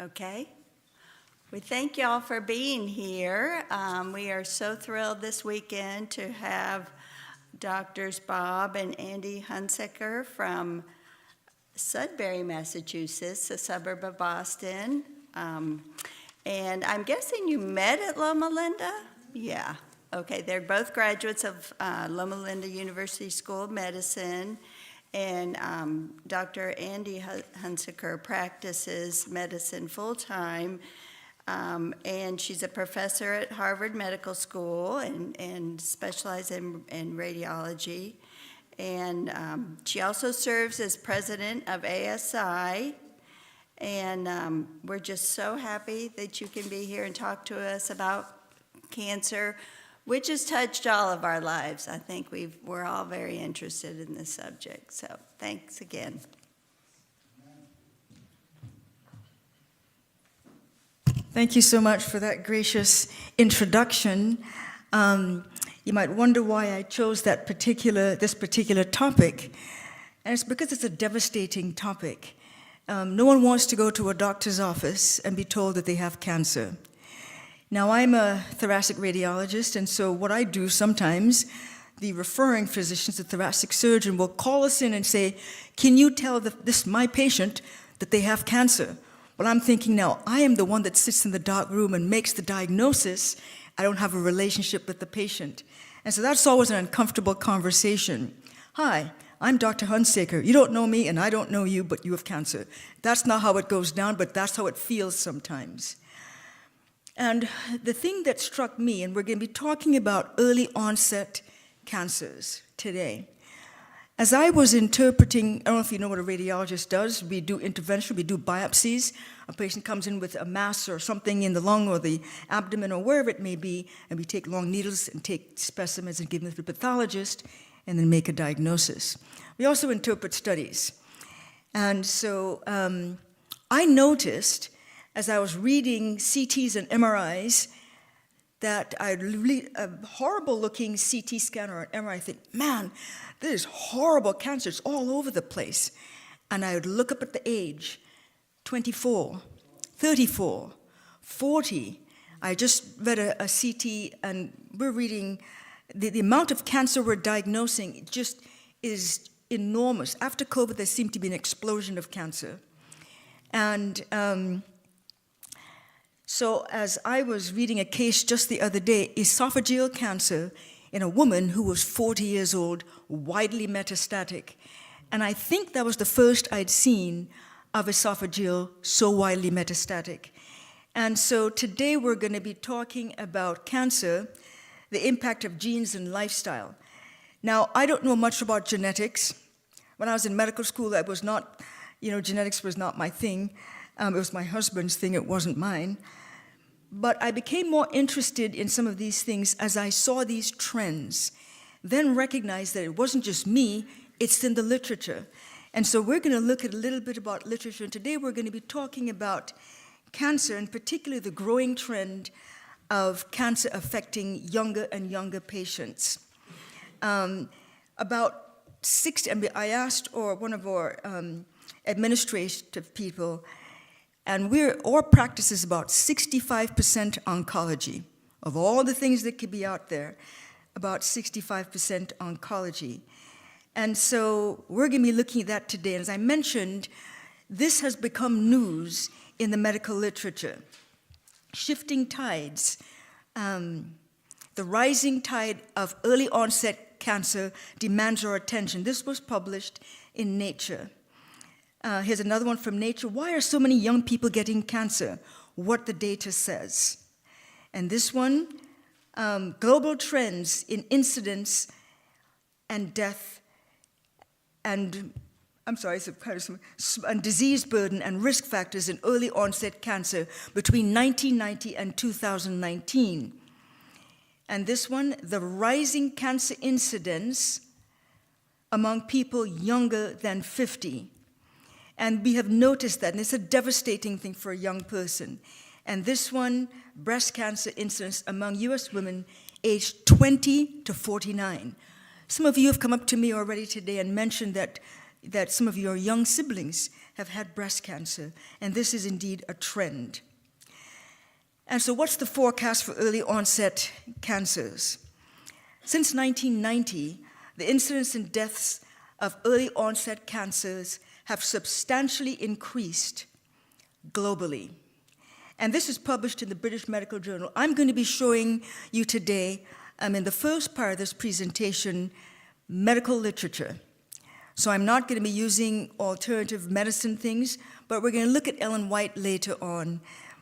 Okay. We thank y'all for being here. We are so thrilled this weekend to have Doctors Bob and Andi Hunsaker from Sudbury, Massachusetts, a suburb of Boston. And I'm guessing you met at Loma Linda? Yeah. Okay, they're both graduates of Loma Linda University School of Medicine. And Dr. Andi Hunsaker practices medicine full-time, and she's a professor at Harvard Medical School and specializes in radiology. And she also serves as president of ASI, and we're just so happy that you can be here and talk to us about cancer, which has touched all of our lives. I think we're all very interested in this subject, so thanks again. Thank you so much for that gracious introduction. You might wonder why I chose this particular topic, and it's because it's a devastating topic. No one wants to go to a doctor's office and be told that they have cancer. Now, I'm a thoracic radiologist, and so what I do sometimes, the referring physicians, the thoracic surgeon, will call us in and say, can you tell my patient that they have cancer? Well, I'm thinking now, I am the one that sits in the dark room and makes the diagnosis. I don't have a relationship with the patient. And so that's always an uncomfortable conversation. Hi, I'm Dr. Hunsaker. You don't know me, and I don't know you, but you have cancer. That's not how it goes down, but that's how it feels sometimes. And the thing that struck me, and we're going to be talking about early onset cancers today. As I was interpreting, I don't know if you know what a radiologist does, we do intervention, we do biopsies. A patient comes in with a mass or something in the lung or the abdomen or wherever it may be, and we take long needles and take specimens and give them to the pathologist and then make a diagnosis. We also interpret studies. And so I noticed, as I was reading CTs and MRIs, that I'd read a horrible-looking CT scan or an MRI, I think, man, this is horrible cancer. It's all over the place. And I would look up at the age, 24, 34, 40. I just read a CT, and we're reading the amount of cancer we're diagnosing just is enormous. After COVID, there seemed to be an explosion of cancer. And so as I was reading a case just the other day, esophageal cancer in a woman who was 40 years old, widely metastatic. And I think that was the first I'd seen of esophageal so widely metastatic. And so today we're going to be talking about cancer, the impact of genes and lifestyle. Now, I don't know much about genetics. When I was in medical school, that was not, genetics was not my thing. It was my husband's thing, it wasn't mine. But I became more interested in some of these things as I saw these trends, then recognized that it wasn't just me, it's in the literature. And so we're going to look at a little bit about literature, and today we're going to be talking about cancer, and particularly the growing trend of cancer affecting younger and younger patients. About 60, I asked one of our administrative people, and our practice is about 65% oncology. Of all the things that could be out there, about 65% oncology. And so we're going to be looking at that today. And as I mentioned, this has become news in the medical literature. Shifting tides, the rising tide of early onset cancer demands our attention. This was published in Nature. Here's another one from Nature. Why are so many young people getting cancer? What the data says. And this one, global trends in incidence and death and, and disease burden and risk factors in early onset cancer between 1990 and 2019. And this one, the rising cancer incidence among people younger than 50. And we have noticed that, and it's a devastating thing for a young person. And this one, breast cancer incidence among US women aged 20 to 49. Some of you have come up to me already today and mentioned that some of your young siblings have had breast cancer, and this is indeed a trend. And so what's the forecast for early onset cancers? Since 1990, the incidence and deaths of early onset cancers have substantially increased globally. And this is published in the British Medical Journal. I'm going to be showing you today, in the first part of this presentation, medical literature. So I'm not going to be using alternative medicine things, but we're going to look at Ellen White later on.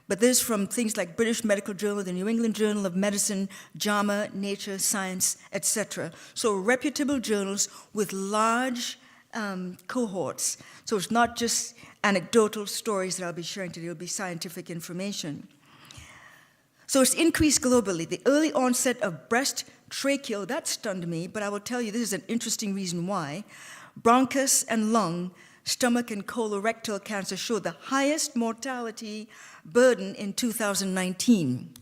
But this is from things like British Medical Journal, the New England Journal of Medicine, JAMA, Nature, Science, etc. So reputable journals with large cohorts. So it's not just anecdotal stories that I'll be sharing today, it'll be scientific information. So it's increased globally. The early onset of breast tracheal, that stunned me, but I will tell you this is an interesting reason why. Bronchus and lung, stomach and colorectal cancer showed the highest mortality burden in 2019.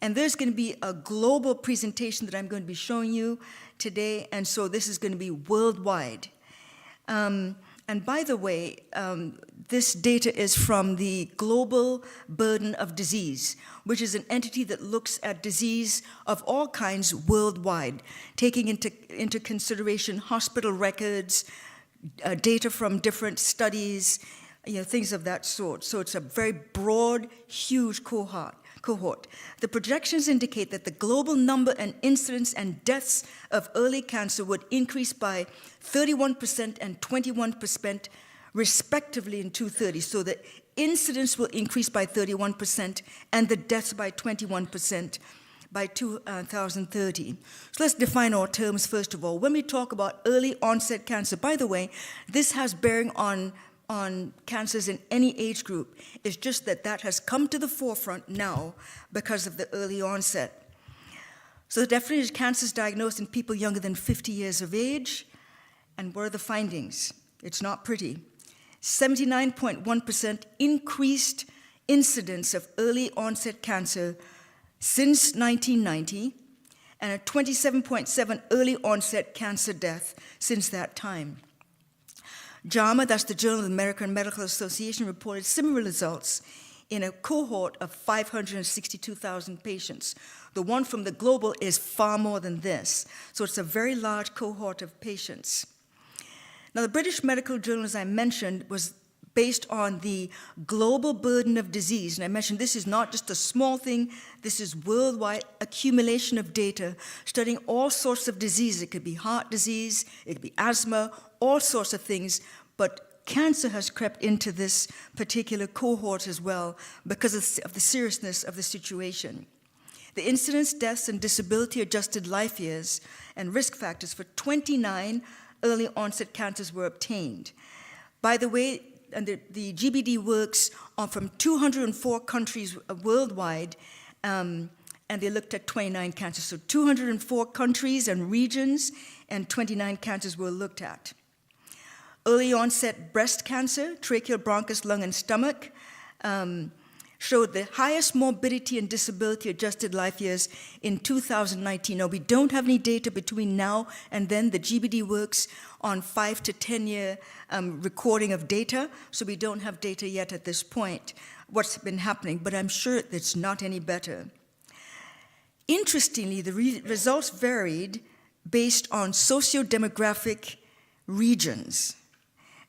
And there's going to be a global presentation that I'm going to be showing you today, and so this is going to be worldwide. And by the way, this data is from the Global Burden of Disease, which is an entity that looks at disease of all kinds worldwide, taking into consideration hospital records, data from different studies, things of that sort. So it's a very broad, huge cohort. The projections indicate that the global number and incidence and deaths of early cancer would increase by 31% and 21% respectively in 2030. So the incidence will increase by 31% and the deaths by 21% by 2030. So let's define our terms first of all. When we talk about early onset cancer, by the way, this has bearing on cancers in any age group. It's just that has come to the forefront now because of the early onset. So the definition is cancers diagnosed in people younger than 50 years of age. And what are the findings? It's not pretty. 79.1% increased incidence of early onset cancer since 1990, and a 27.7 early onset cancer death since that time. JAMA, that's the Journal of the American Medical Association, reported similar results in a cohort of 562,000 patients. The one from the global is far more than this, so it's a very large cohort of patients. Now, the British Medical Journal, as I mentioned, was based on the global burden of disease. And I mentioned this is not just a small thing, this is worldwide accumulation of data studying all sorts of diseases. It could be heart disease, it could be asthma, all sorts of things, but cancer has crept into this particular cohort as well because of the seriousness of the situation. The incidence, deaths, and disability-adjusted life years and risk factors for 29 early onset cancers were obtained. By the way, and the GBD works from 204 countries worldwide, and they looked at 29 cancers. So 204 countries and regions, and 29 cancers were looked at. Early onset breast cancer, tracheal, bronchus, lung, and stomach, showed the highest morbidity and disability-adjusted life years in 2019. Now, we don't have any data between now and then. The GBD works on 5 to 10 year recording of data, so we don't have data yet at this point, what's been happening, but I'm sure it's not any better. Interestingly, the results varied based on socio-demographic regions.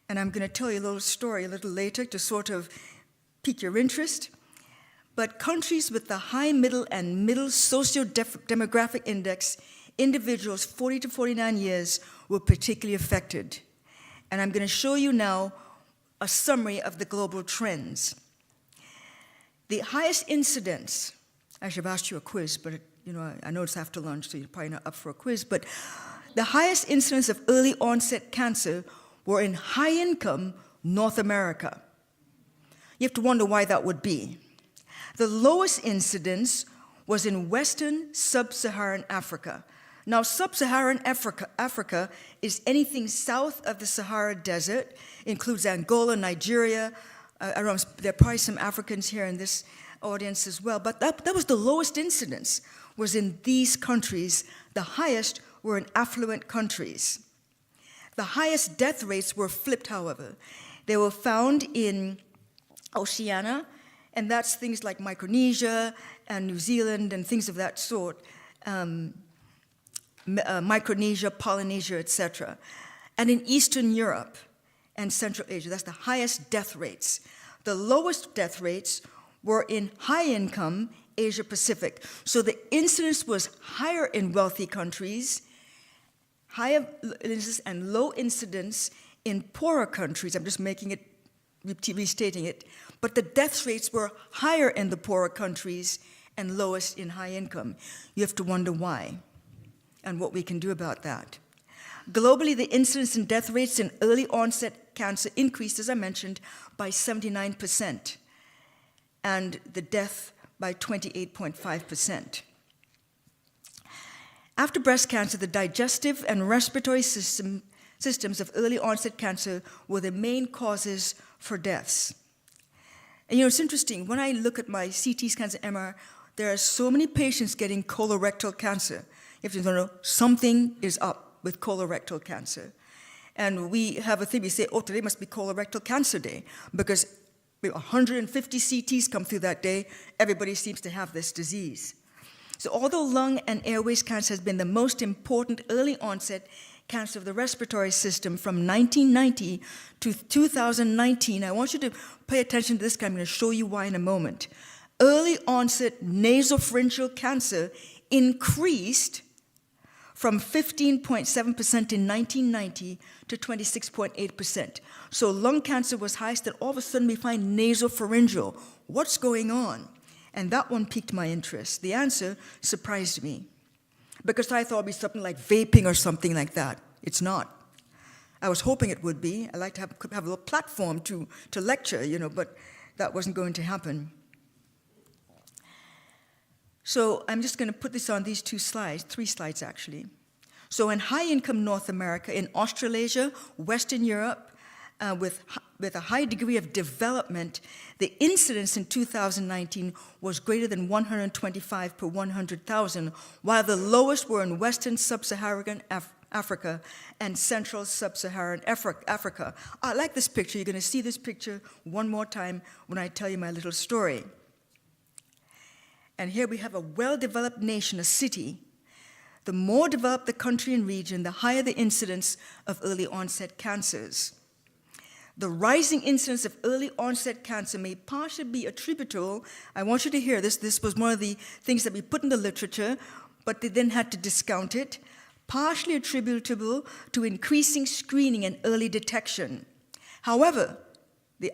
And I'm going to tell you a little story a little later to sort of pique your interest. But countries with the high, middle, and middle socio-demographic index, individuals 40 to 49 years were particularly affected. And I'm going to show you now a summary of the global trends. The highest incidence, I should have asked you a quiz, but I know it's after lunch, so you're probably not up for a quiz, but the highest incidence of early onset cancer were in high-income North America. You have to wonder why that would be. The lowest incidence was in Western Sub-Saharan Africa. Now, Sub-Saharan Africa is anything south of the Sahara Desert, includes Angola, Nigeria. There are probably some Africans here in this audience as well, but that was the lowest incidence, was in these countries. The highest were in affluent countries. The highest death rates were flipped, however. They were found in Oceania, and that's things like Micronesia and New Zealand and things of that sort, Micronesia, Polynesia, etc. And in Eastern Europe and Central Asia, that's the highest death rates. The lowest death rates were in high-income Asia Pacific. So the incidence was higher in wealthy countries, higher incidence and low incidence in poorer countries. I'm just making it, restating it. But the death rates were higher in the poorer countries and lowest in high income. You have to wonder why and what we can do about that. Globally, the incidence and death rates in early onset cancer increased, as I mentioned, by 79%, and the death by 28.5%. After breast cancer, the digestive and respiratory systems of early onset cancer were the main causes for deaths. And you know, it's interesting, when I look at my CT scans and MR, there are so many patients getting colorectal cancer. You have to know something is up with colorectal cancer. And we have a thing, we say, oh, today must be colorectal cancer day, because 150 CTs come through that day, everybody seems to have this disease. So although lung and airways cancer has been the most important early onset cancer of the respiratory system from 1990 to 2019, I want you to pay attention to this, because I'm going to show you why in a moment. Early onset nasopharyngeal cancer increased from 15.7% in 1990 to 26.8%. So lung cancer was highest, and all of a sudden we find nasopharyngeal. What's going on? And that one piqued my interest. The answer surprised me, because I thought it would be something like vaping or something like that. It's not. I was hoping it would be. I like to have a little platform to lecture, you know, but that wasn't going to happen. So I'm just going to put this on these two slides, 3 slides actually. So in high-income North America, in Australasia, Western Europe, with a high degree of development, the incidence in 2019 was greater than 125 per 100,000, while the lowest were in Western Sub-Saharan Africa and Central Sub-Saharan Africa. I like this picture. You're going to see this picture one more time when I tell you my little story. And here we have a well-developed nation, a city. The more developed the country and region, the higher the incidence of early onset cancers. The rising incidence of early onset cancer may partially be attributable, I want you to hear this, this was one of the things that we put in the literature, but they then had to discount it, partially attributable to increasing screening and early detection. However,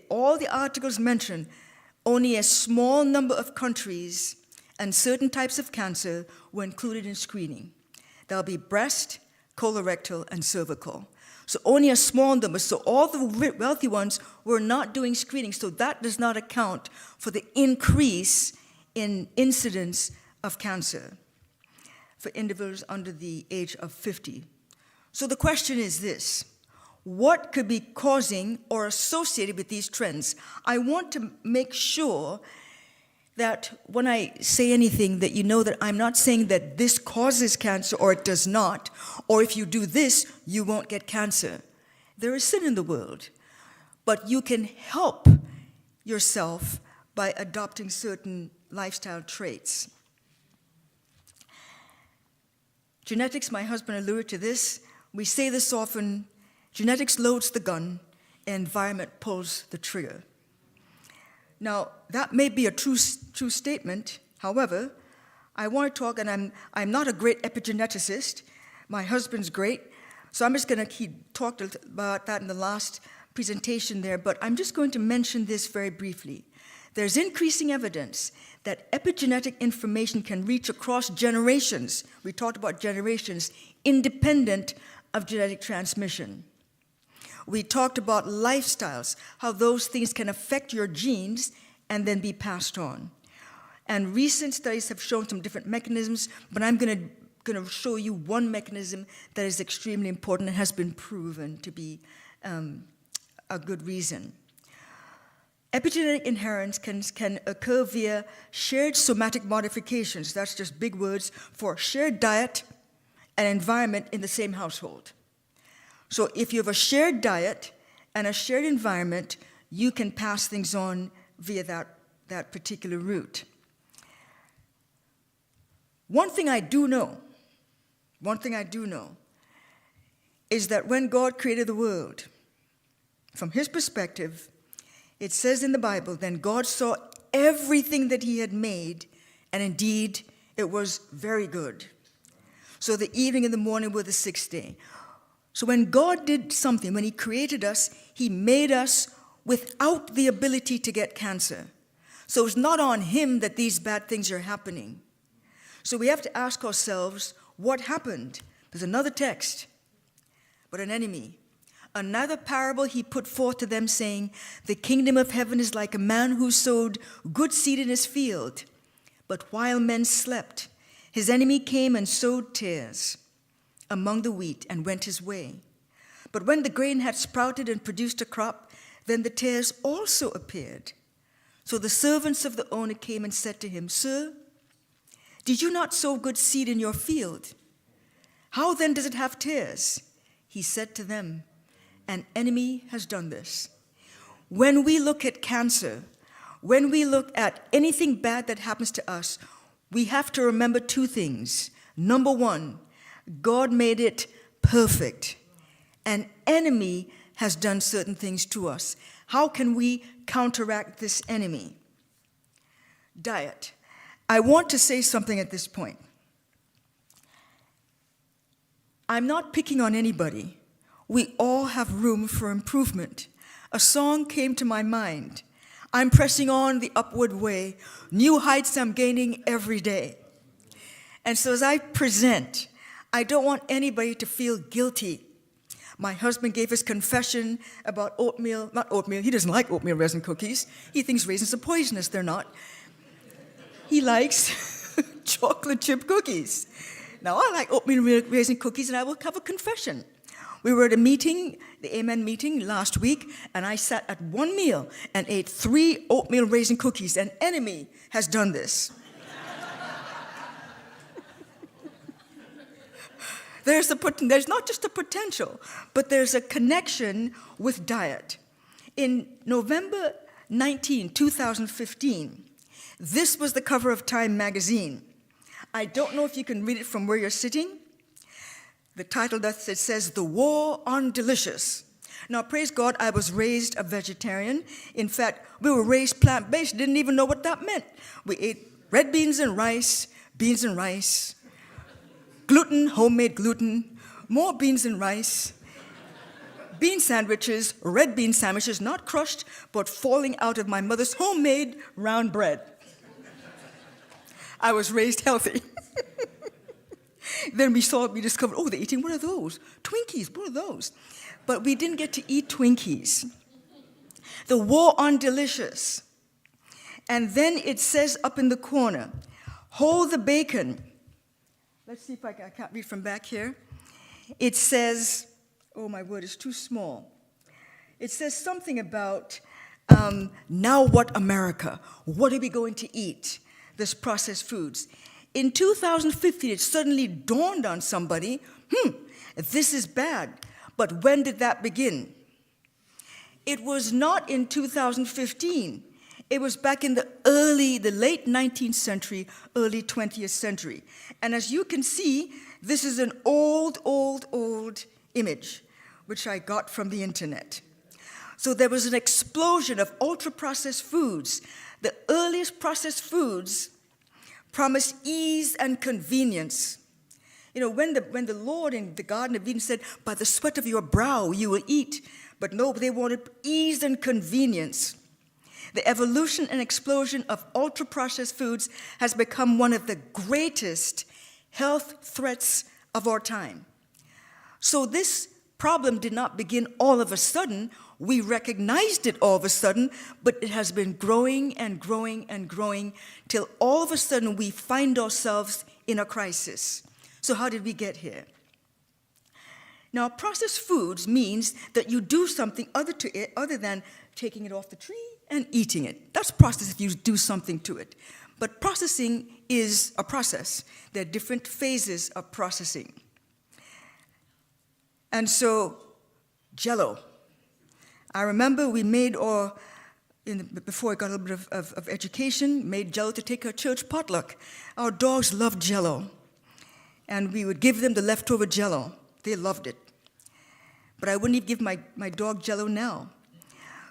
all the articles mention only a small number of countries and certain types of cancer were included in screening. There'll be breast, colorectal, and cervical. So only a small number. So all the wealthy ones were not doing screening. So that does not account for the increase in incidence of cancer for individuals under the age of 50. So the question is this: what could be causing or associated with these trends? I want to make sure that when I say anything, that you know that I'm not saying that this causes cancer or it does not, or if you do this, you won't get cancer. There is sin in the world, but you can help yourself by adopting certain lifestyle traits. Genetics, my husband alluded to this. We say this often: genetics loads the gun, environment pulls the trigger. Now, that may be a true statement. However, I want to talk, and I'm not a great epigeneticist. My husband's great, so I'm just going to, he talked about that in the last presentation there, but I'm just going to mention this very briefly. There's increasing evidence that epigenetic information can reach across generations. We talked about generations, independent of genetic transmission. We talked about lifestyles, how those things can affect your genes and then be passed on. And recent studies have shown some different mechanisms, but I'm going to show you one mechanism that is extremely important and has been proven to be a good reason. Epigenetic inheritance can occur via shared somatic modifications. That's just big words for shared diet and environment in the same household. So if you have a shared diet and a shared environment, you can pass things on via that particular route. One thing I do know is that when God created the world, from his perspective, it says in the Bible, then God saw everything that he had made, and indeed it was very good. So the evening and the morning were the sixth day. So when God did something, when he created us, he made us without the ability to get cancer. So it's not on him that these bad things are happening. So we have to ask ourselves, what happened? There's another text. But an enemy. Another parable he put forth to them, saying, the kingdom of heaven is like a man who sowed good seed in his field. But while men slept, his enemy came and sowed tares among the wheat and went his way. But when the grain had sprouted and produced a crop, then the tares also appeared. So the servants of the owner came and said to him, Sir, did you not sow good seed in your field? How then does it have tares? He said to them, an enemy has done this. When we look at cancer, when we look at anything bad that happens to us, we have to remember two things. Number one, God made it perfect. An enemy has done certain things to us. How can we counteract this enemy? Diet. I want to say something at this point. I'm not picking on anybody. We all have room for improvement. A song came to my mind. I'm pressing on the upward way. New heights I'm gaining every day. And so as I present, I don't want anybody to feel guilty. My husband gave his confession about oatmeal, not oatmeal, he doesn't like oatmeal raisin cookies. He thinks raisins are poisonous, they're not. He likes chocolate chip cookies. Now, I like oatmeal raisin cookies, and I will have a confession. We were at a meeting, the Amen meeting last week, and I sat at one meal and ate 3 oatmeal raisin cookies. An enemy has done this. There's not just a potential, but there's a connection with diet. In November 19, 2015, this was the cover of Time magazine. I don't know if you can read it from where you're sitting. The title it says, The War on Delicious. Now, praise God, I was raised a vegetarian. In fact, we were raised plant-based, didn't even know what that meant. We ate red beans and rice, gluten, homemade gluten, more beans and rice, bean sandwiches, red bean sandwiches, not crushed, but falling out of my mother's homemade round bread. I was raised healthy. Then we discovered, they're eating, what are those? Twinkies, what are those? But we didn't get to eat Twinkies. The war on delicious. And then it says up in the corner, hold the bacon. Let's see if I can't read from back here. It says, oh, my word is too small. It says something about, now what America? What are we going to eat? This processed foods. In 2015, it suddenly dawned on somebody, this is bad. But when did that begin? It was not in 2015. It was back in the late 19th century, early 20th century. And as you can see, this is an old image, which I got from the internet. So there was an explosion of ultra-processed foods. The earliest processed foods promised ease and convenience. You know, when the Lord in the Garden of Eden said, by the sweat of your brow you will eat, but no, they wanted ease and convenience. The evolution and explosion of ultra-processed foods has become one of the greatest health threats of our time. So this problem did not begin all of a sudden. We recognized it all of a sudden, but it has been growing and growing and growing till all of a sudden we find ourselves in a crisis. So how did we get here? Now, processed foods means that you do something other than taking it off the tree and eating it. That's processed if you do something to it. But processing is a process. There are different phases of processing. And so, Jell-O. I remember we made, before I got a little bit of education, made Jell-O to take our church potluck. Our dogs loved Jell-O, and we would give them the leftover Jell-O. They loved it. But I wouldn't even give my dog Jell-O now.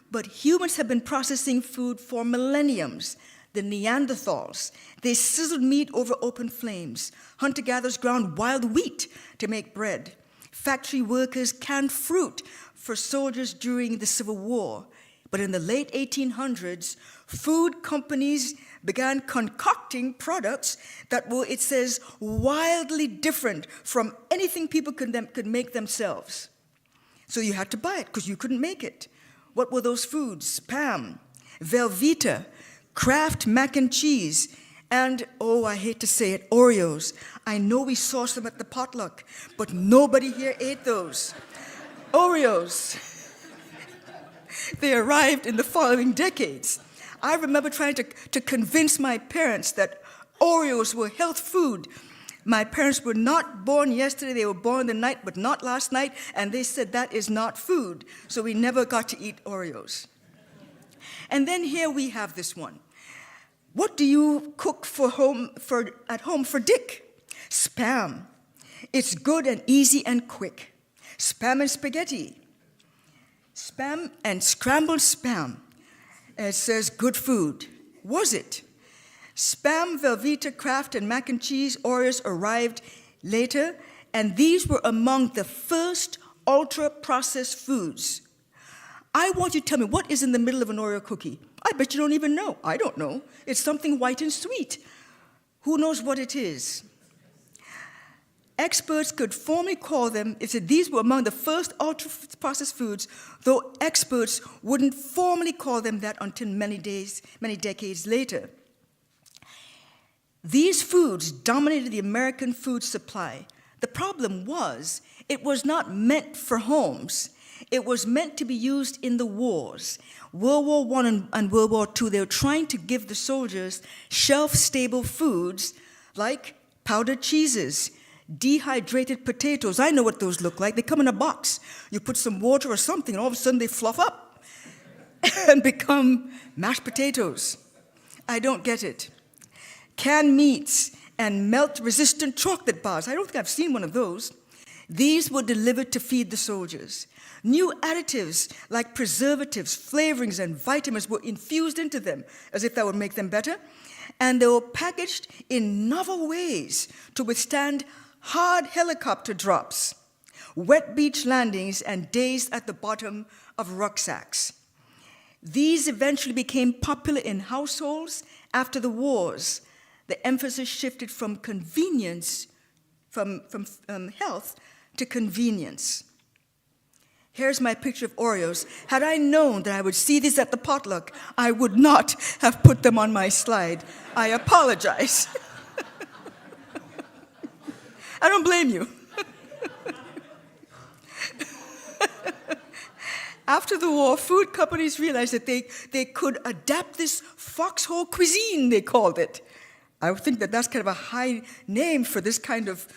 But humans have been processing food for millenniums. The Neanderthals, they sizzled meat over open flames. Hunter-gatherers ground wild wheat to make bread. Factory workers canned fruit for soldiers during the Civil War. But in the late 1800s, food companies began concocting products that were, it says, wildly different from anything people could make themselves. So you had to buy it because you couldn't make it. What were those foods? Spam, Velveeta, Kraft mac and cheese, and, oh, I hate to say it, Oreos. I know we sourced them at the potluck, but nobody here ate those. Oreos. They arrived in the following decades. I remember trying to convince my parents that Oreos were health food. My parents were not born yesterday, they were born the night, but not last night, and they said that is not food, so we never got to eat Oreos. And then here we have this one. What do you cook at home for Dick? Spam. It's good and easy and quick. Spam and spaghetti. Spam and scrambled spam. It says good food. Was it? Spam, Velveeta, Kraft, and mac and cheese Oreos arrived later, and these were among the first ultra-processed foods. I want you to tell me what is in the middle of an Oreo cookie. I bet you don't even know. I don't know. It's something white and sweet. Who knows what it is? Experts could formally call them, it said these were among the first ultra-processed foods, though experts wouldn't formally call them that until many decades later. These foods dominated the American food supply. The problem was, it was not meant for homes. It was meant to be used in the wars. World War I and World War II, they were trying to give the soldiers shelf-stable foods like powdered cheeses, dehydrated potatoes. I know what those look like. They come in a box. You put some water or something, and all of a sudden they fluff up and become mashed potatoes. I don't get it. Canned meats and melt-resistant chocolate bars. I don't think I've seen one of those. These were delivered to feed the soldiers. New additives like preservatives, flavorings, and vitamins were infused into them, as if that would make them better. And they were packaged in novel ways to withstand hard helicopter drops, wet beach landings, and days at the bottom of rucksacks. These eventually became popular in households after the wars. The emphasis shifted from convenience, from health to convenience. Here's my picture of Oreos. Had I known that I would see these at the potluck, I would not have put them on my slide. I apologize. I don't blame you. After the war, food companies realized that they could adapt this foxhole cuisine, they called it. I would think that that's kind of a high name for this kind of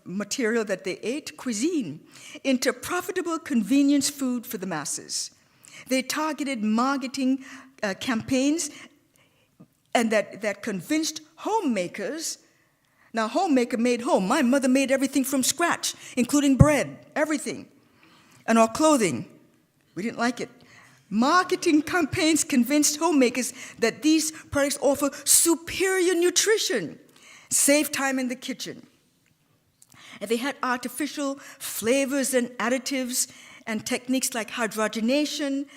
material that they ate, cuisine, into profitable convenience food for the masses. They targeted marketing campaigns and that convinced homemakers. Now, homemaker made home. My mother made everything from scratch, including bread, everything, and our clothing. We didn't like it. Marketing campaigns convinced homemakers that these products offer superior nutrition, save time in the kitchen. And they had artificial flavors and additives and techniques like hydrogenation.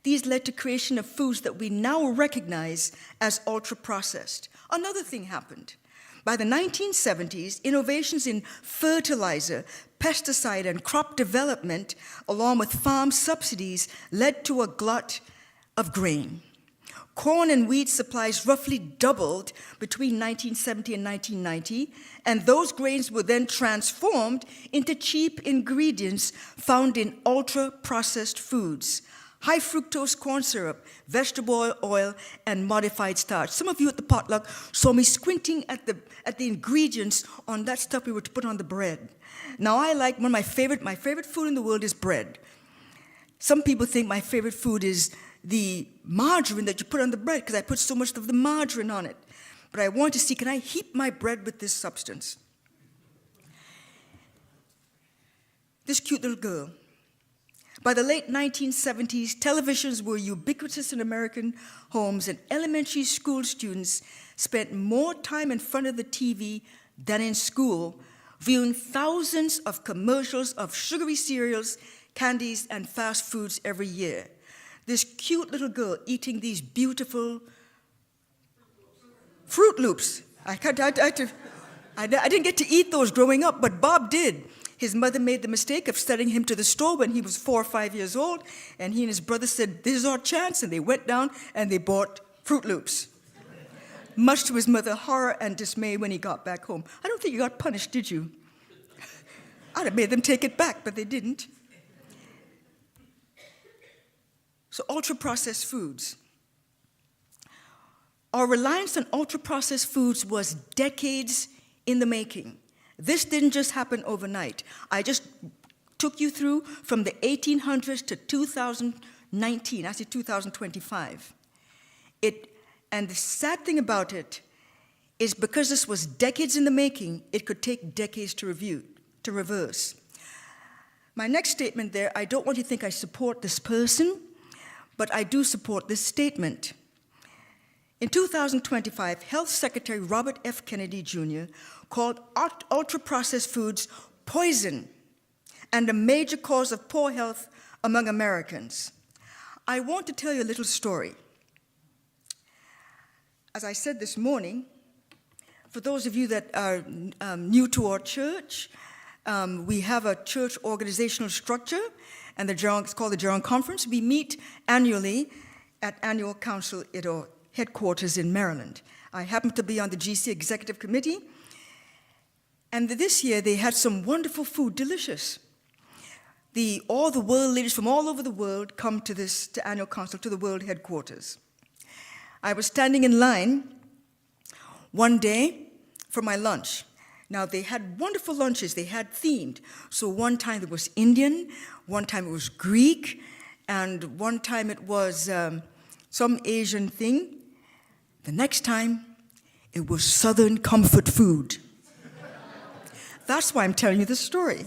These led to creation of foods that we now recognize as ultra-processed. Another thing happened. By the 1970s, innovations in fertilizer, pesticide, and crop development, along with farm subsidies, led to a glut of grain. Corn and wheat supplies roughly doubled between 1970 and 1990, and those grains were then transformed into cheap ingredients found in ultra-processed foods. High fructose corn syrup, vegetable oil, and modified starch. Some of you at the potluck saw me squinting at the ingredients on that stuff we were to put on the bread. Now I like my favorite food in the world is bread. Some people think my favorite food is the margarine that you put on the bread because I put so much of the margarine on it. But I want to see, can I heat my bread with this substance? This cute little girl. By the late 1970s, televisions were ubiquitous in American homes, and elementary school students spent more time in front of the TV than in school, viewing thousands of commercials of sugary cereals, candies, and fast foods every year. This cute little girl eating these beautiful Fruit Loops. I didn't get to eat those growing up, but Bob did. His mother made the mistake of sending him to the store when he was 4 or 5 years old, and he and his brother said, "This is our chance," and they went down and they bought Fruit Loops. Much to his mother's horror and dismay when he got back home. I don't think you got punished, did you? I'd have made them take it back, but they didn't. So ultra-processed foods. Our reliance on ultra-processed foods was decades in the making. This didn't just happen overnight. I just took you through from the 1800s to 2019, actually 2025. And the sad thing about it is because this was decades in the making, it could take decades to reverse. My next statement there, I don't want you to think I support this person, but I do support this statement. In 2025, Health Secretary Robert F. Kennedy Jr. called ultra-processed foods poison and a major cause of poor health among Americans. I want to tell you a little story. As I said this morning, for those of you that are new to our church, we have a church organizational structure, and it's called the General Conference. We meet annually at annual council at our headquarters in Maryland. I happen to be on the GC Executive Committee, and this year they had some wonderful food, delicious. All the world leaders from all over the world come to annual council, to the world headquarters. I was standing in line one day for my lunch. Now, they had wonderful lunches. They had themed. So one time it was Indian, one time it was Greek, and one time it was some Asian thing. The next time, it was Southern comfort food. That's why I'm telling you this story.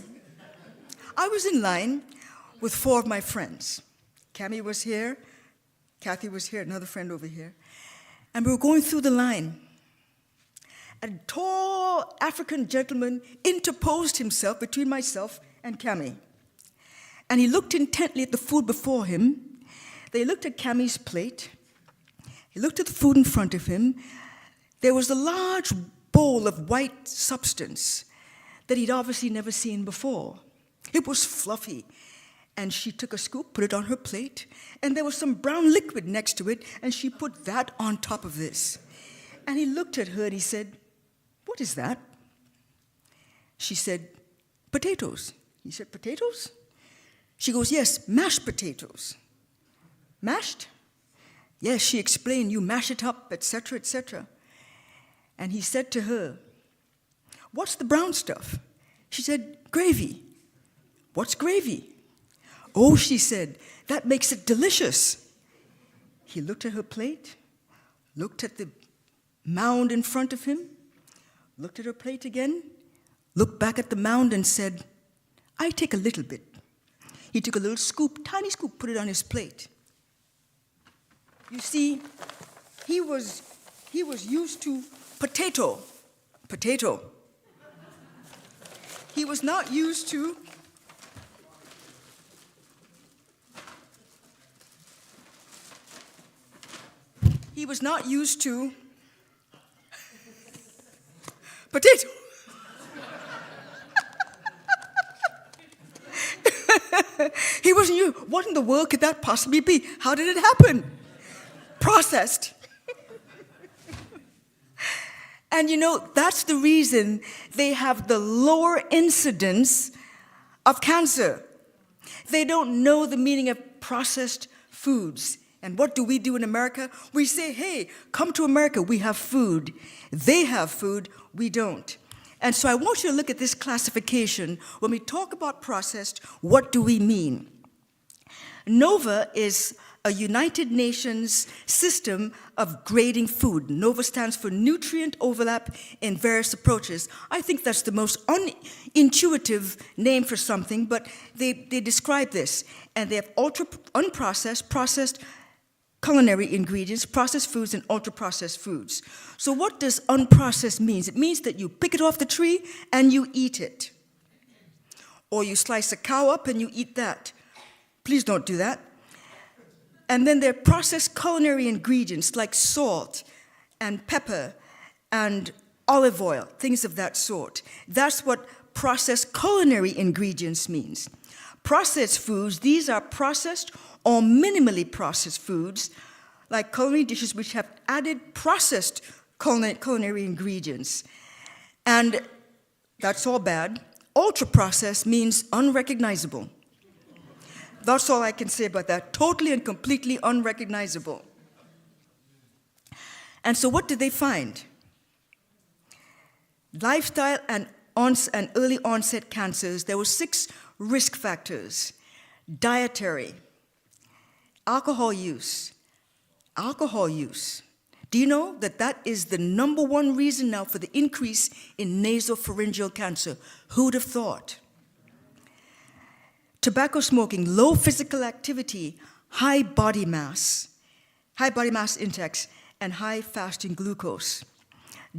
I was in line with 4 of my friends. Cammie was here, Kathy was here, another friend over here. And we were going through the line. A tall African gentleman interposed himself between myself and Cammie. And he looked intently at the food before him. They looked at Cammie's plate. He looked at the food in front of him. There was a large bowl of white substance that he'd obviously never seen before. It was fluffy. And she took a scoop, put it on her plate, and there was some brown liquid next to it, and she put that on top of this. And he looked at her and he said, "What is that?" She said, "Potatoes." He said, "Potatoes?" She goes, "Yes, mashed potatoes." "Mashed?" "Yes," she explained, "you mash it up, etc., etc." And he said to her, "What's the brown stuff?" She said, "Gravy." "What's gravy?" "Oh," she said, "that makes it delicious." He looked at her plate, looked at the mound in front of him, looked at her plate again, looked back at the mound and said, "I take a little bit." He took a little scoop, tiny scoop, put it on his plate. You see, he was used to potato. He was not used to potato. He wasn't you. What in the world could that possibly be? How did it happen? Processed. And you know, that's the reason they have the lower incidence of cancer. They don't know the meaning of processed foods. And what do we do in America? We say, "Hey, come to America, we have food." They have food, we don't. And so I want you to look at this classification. When we talk about processed, what do we mean? NOVA is a United Nations system of grading food. NOVA stands for Nutrient Overlap in Various Approaches. I think that's the most unintuitive name for something, but they describe this. And they have unprocessed, processed culinary ingredients, processed foods, and ultra-processed foods. So what does unprocessed mean? It means that you pick it off the tree and you eat it. Or you slice a cow up and you eat that. Please don't do that. And then there are processed culinary ingredients like salt and pepper and olive oil, things of that sort. That's what processed culinary ingredients means. Processed foods, these are processed or minimally processed foods, like culinary dishes which have added processed culinary ingredients. And that's all bad. Ultra-processed means unrecognizable. That's all I can say about that. Totally and completely unrecognizable. And so what did they find? Lifestyle and early onset cancers, there were 6 risk factors. Dietary, alcohol use. Do you know that that is the #1 reason now for the increase in nasopharyngeal cancer? Who would have thought? Tobacco smoking, low physical activity, high body mass index, and high fasting glucose.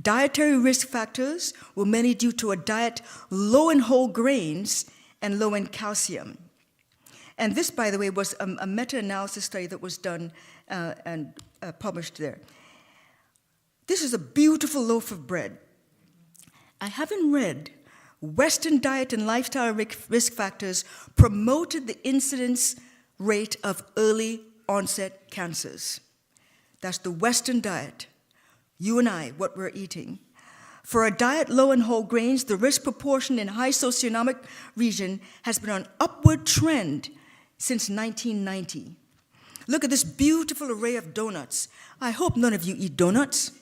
Dietary risk factors were many due to a diet low in whole grains and low in calcium. And this, by the way, was a meta-analysis study that was done and published there. This is a beautiful loaf of bread. I haven't read Western diet and lifestyle risk factors promoted the incidence rate of early onset cancers. That's the Western diet. You and I, what we're eating. For a diet low in whole grains, the risk proportion in high socioeconomic region has been on upward trend since 1990. Look at this beautiful array of donuts. I hope none of you eat donuts.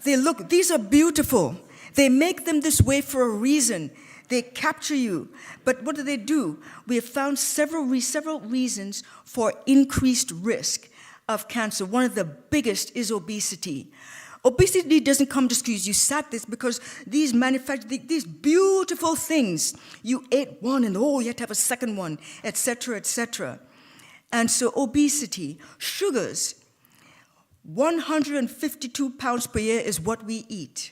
These are beautiful. They make them this way for a reason. They capture you. But what do? We have found several reasons for increased risk of cancer. One of the biggest is obesity. Obesity doesn't come just because you sat this, because these beautiful things, you ate one and you have to have a second one, etc., etc. And so obesity, sugars, 152 pounds per year is what we eat.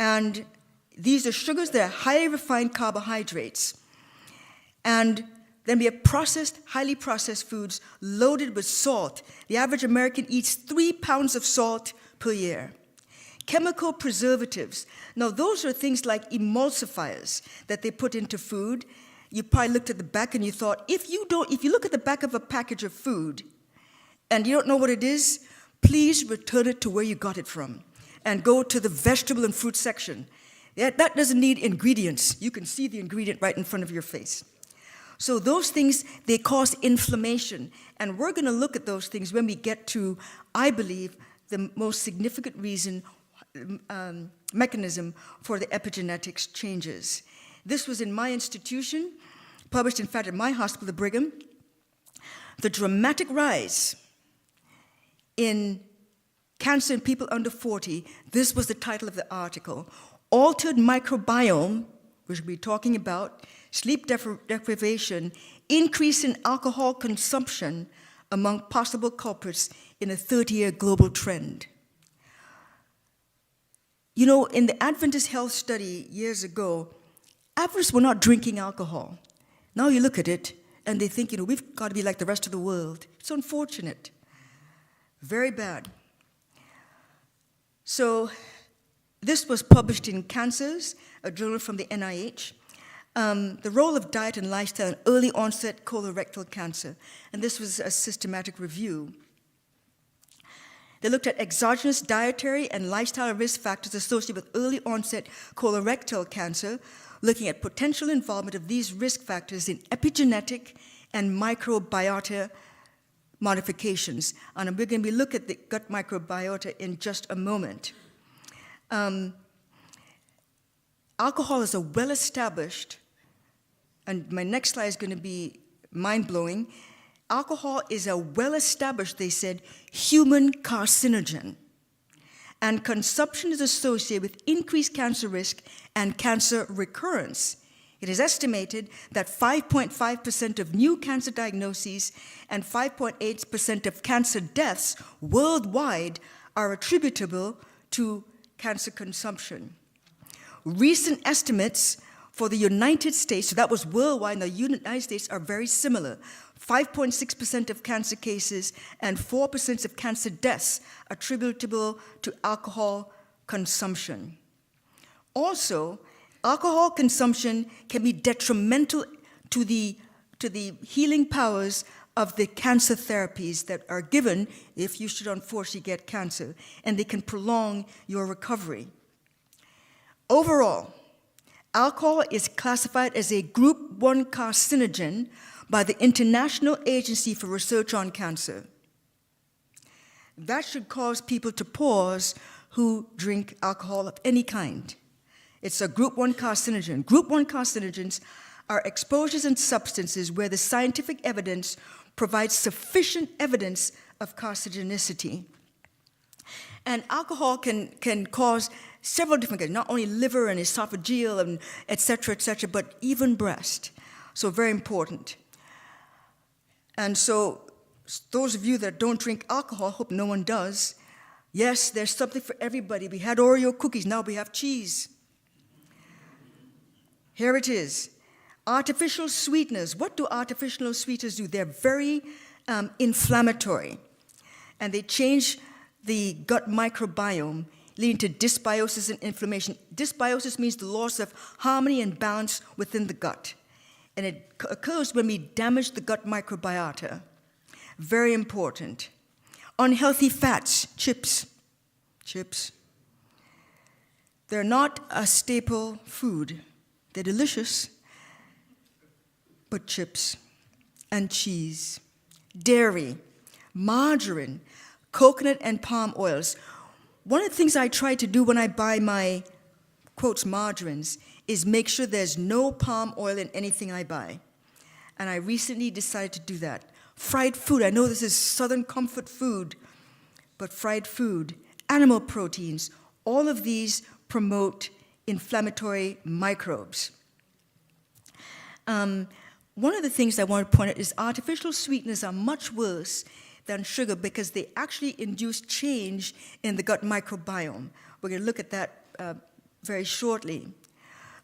And these are sugars that are highly refined carbohydrates. And then we have highly processed foods loaded with salt. The average American eats 3 pounds of salt per year. Chemical preservatives. Now, those are things like emulsifiers that they put into food. You probably looked at the back and you thought, if you look at the back of a package of food and you don't know what it is, please return it to where you got it from and go to the vegetable and fruit section. That doesn't need ingredients. You can see the ingredient right in front of your face. So those things, they cause inflammation. And we're going to look at those things when we get to, I believe, the most significant mechanism for the epigenetics changes. This was in my institution, published, in fact, at my hospital, the Brigham. The dramatic rise in cancer in people under 40, this was the title of the article. Altered microbiome, which we'll be talking about, sleep deprivation, increase in alcohol consumption among possible culprits in a 30-year global trend. You know, in the Adventist Health Study years ago, Adventists were not drinking alcohol. Now you look at it, and they think, we've got to be like the rest of the world. It's unfortunate. Very bad. So this was published in Cancers, a journal from the NIH. The role of diet and lifestyle in early onset colorectal cancer. And this was a systematic review. They looked at exogenous dietary and lifestyle risk factors associated with early onset colorectal cancer, looking at potential involvement of these risk factors in epigenetic and microbiota modifications. And we're going to look at the gut microbiota in just a moment. Alcohol is a well-established and my next slide is going to be mind-blowing, alcohol is a well-established, they said, human carcinogen. And consumption is associated with increased cancer risk and cancer recurrence. It is estimated that 5.5% of new cancer diagnoses and 5.8% of cancer deaths worldwide are attributable to cancer consumption. Recent estimates for the United States, so that was worldwide, and the United States are very similar. 5.6% of cancer cases and 4% of cancer deaths attributable to alcohol consumption. Also, alcohol consumption can be detrimental to the healing powers of the cancer therapies that are given if you should unfortunately get cancer, and they can prolong your recovery. Overall, alcohol is classified as a Group 1 carcinogen by the International Agency for Research on Cancer. That should cause people to pause who drink alcohol of any kind. It's a Group 1 carcinogen. Group 1 carcinogens are exposures and substances where the scientific evidence provides sufficient evidence of carcinogenicity. And alcohol can cause several different things, not only liver and esophageal and et cetera, but even breast. So very important. And so those of you that don't drink alcohol, hope no one does, yes, there's something for everybody. We had Oreo cookies, now we have cheese. Here it is. Artificial sweeteners. What do artificial sweeteners do? They're very inflammatory, and they change the gut microbiome, leading to dysbiosis and inflammation. Dysbiosis means the loss of harmony and balance within the gut, and it occurs when we damage the gut microbiota. Very important. Unhealthy fats, chips. They're not a staple food. They're delicious, but chips and cheese, dairy, margarine, coconut and palm oils. One of the things I try to do when I buy my, quotes, margarines, is make sure there's no palm oil in anything I buy. And I recently decided to do that. Fried food, I know this is Southern comfort food, but fried food, animal proteins, all of these promote inflammatory microbes. One of the things I want to point out is artificial sweeteners are much worse than sugar because they actually induce change in the gut microbiome. We're going to look at that very shortly.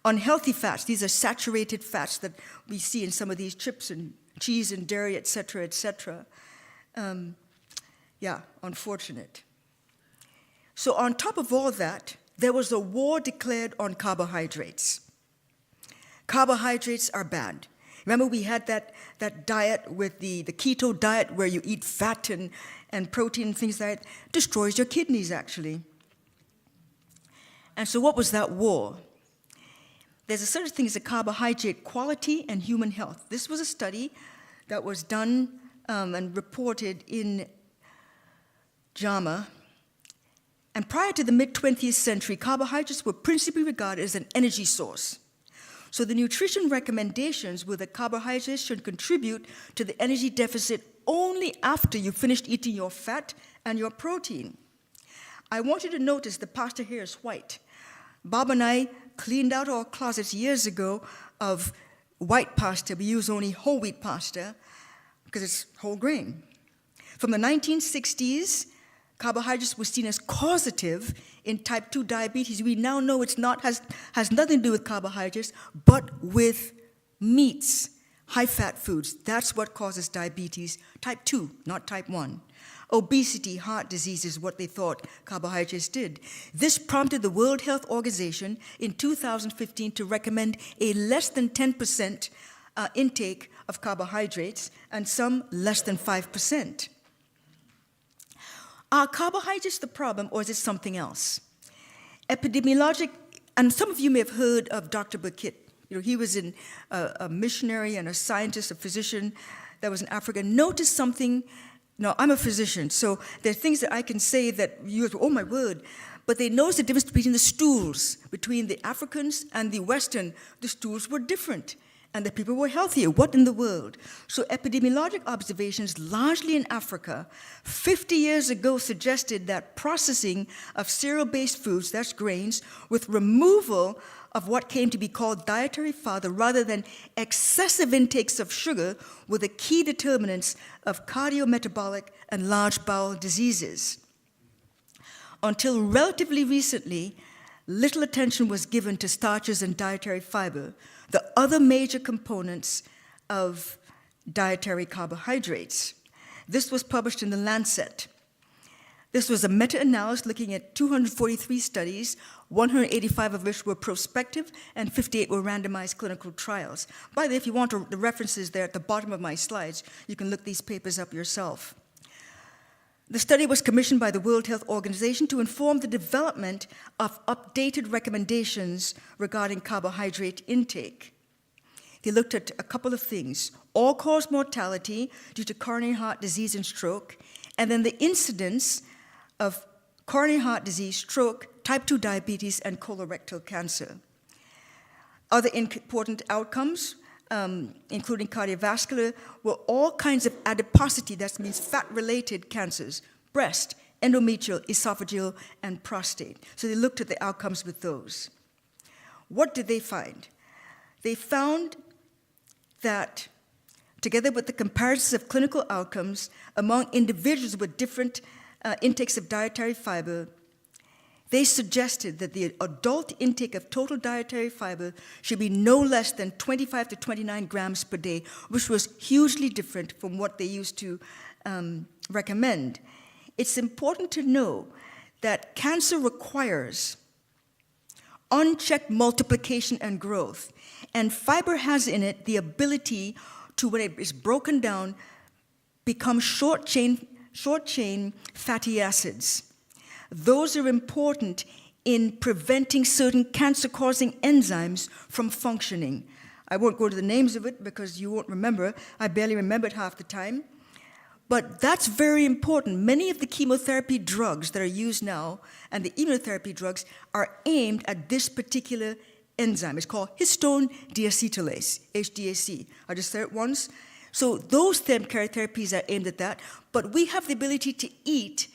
Unhealthy fats, these are saturated fats that we see in some of these chips and cheese and dairy, et cetera, et cetera. Unfortunate. So on top of all that, there was a war declared on carbohydrates. Carbohydrates are bad. Remember we had that diet with the keto diet where you eat fat and protein and things like that. Destroys your kidneys, actually. And so what was that war? There's a certain thing as a carbohydrate quality and human health. This was a study that was done and reported in JAMA. And prior to the mid-20th century, carbohydrates were principally regarded as an energy source. So the nutrition recommendations were that carbohydrates should contribute to the energy deficit only after you finished eating your fat and your protein. I want you to notice the pasta here is white. Bob and I cleaned out our closets years ago of white pasta. We use only whole wheat pasta because it's whole grain. From the 1960s, carbohydrates were seen as causative in type 2 diabetes. We now know it's not, has nothing to do with carbohydrates, but with meats, high-fat foods. That's what causes diabetes, type 2, not type 1. Obesity, heart disease is what they thought carbohydrates did. This prompted the World Health Organization in 2015 to recommend a less than 10% intake of carbohydrates and some less than 5%. Are carbohydrates the problem, or is it something else? Epidemiologic, and some of you may have heard of Dr. Burkitt. You know, he was a missionary and a scientist, a physician that was in Africa. Notice something. Now, I'm a physician, so there are things that I can say that you oh my word, but they noticed the difference between the stools, between the Africans and the Western. The stools were different. and the people were healthier. What in the world? So epidemiologic observations, largely in Africa, 50 years ago suggested that processing of cereal-based foods, that's grains, with removal of what came to be called dietary fiber rather than excessive intakes of sugar were the key determinants of cardiometabolic and large bowel diseases. Until relatively recently, little attention was given to starches and dietary fiber, the other major components of dietary carbohydrates. This was published in The Lancet. This was a meta-analysis looking at 243 studies, 185 of which were prospective and 58 were randomized clinical trials. By the way, if you want the references there at the bottom of my slides, you can look these papers up yourself. The study was commissioned by the World Health Organization to inform the development of updated recommendations regarding carbohydrate intake. They looked at a couple of things: all-cause mortality due to coronary heart disease and stroke, and then the incidence of coronary heart disease, stroke, type 2 diabetes, and colorectal cancer. Other important outcomes, including cardiovascular, were all kinds of adiposity, that means fat-related cancers, breast, endometrial, esophageal, and prostate. So they looked at the outcomes with those. What did they find? They found that, together with the comparisons of clinical outcomes among individuals with different intakes of dietary fiber, they suggested that the adult intake of total dietary fiber should be no less than 25 to 29 grams per day, which was hugely different from what they used to recommend. It's important to know that cancer requires unchecked multiplication and growth, and fiber has in it the ability to, when it is broken down, become short-chain fatty acids. Those are important in preventing certain cancer-causing enzymes from functioning. I won't go to the names of it because you won't remember. I barely remember it half the time. But that's very important. Many of the chemotherapy drugs that are used now and the immunotherapy drugs are aimed at this particular enzyme. It's called histone deacetylase, HDAC. I just said it once. So those therapies are aimed at that, but we have the ability to eat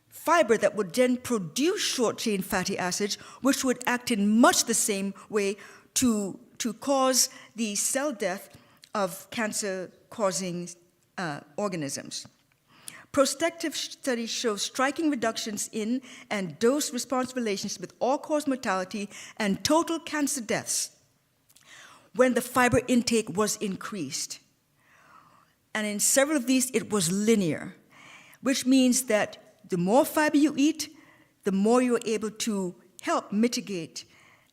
fiber that would then produce short-chain fatty acids, which would act in much the same way to cause the cell death of cancer-causing organisms. Prospective studies show striking reductions in and dose-response relations with all-cause mortality and total cancer deaths when the fiber intake was increased. And in several of these, it was linear, which means that the more fiber you eat, the more you're able to help mitigate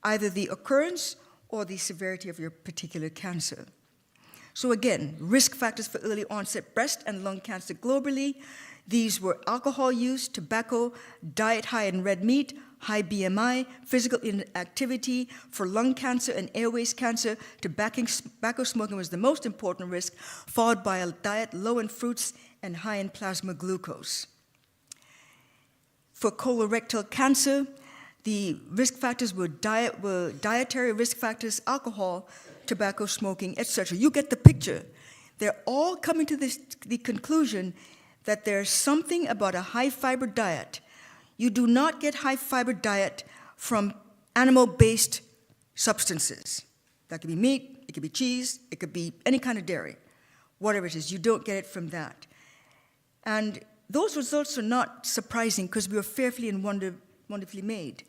either the occurrence or the severity of your particular cancer. So again, risk factors for early onset breast and lung cancer globally. These were alcohol use, tobacco, diet high in red meat, high BMI, physical inactivity. For lung cancer and airways cancer, tobacco smoking was the most important risk, followed by a diet low in fruits and high in plasma glucose. For colorectal cancer, the risk factors were dietary risk factors, alcohol, tobacco smoking, etc. You get the picture. They're all coming to the conclusion that there's something about a high-fiber diet. You do not get high-fiber diet from animal-based substances. That could be meat, it could be cheese, it could be any kind of dairy. Whatever it is, you don't get it from that. And those results are not surprising because we were fearfully and wonderfully made.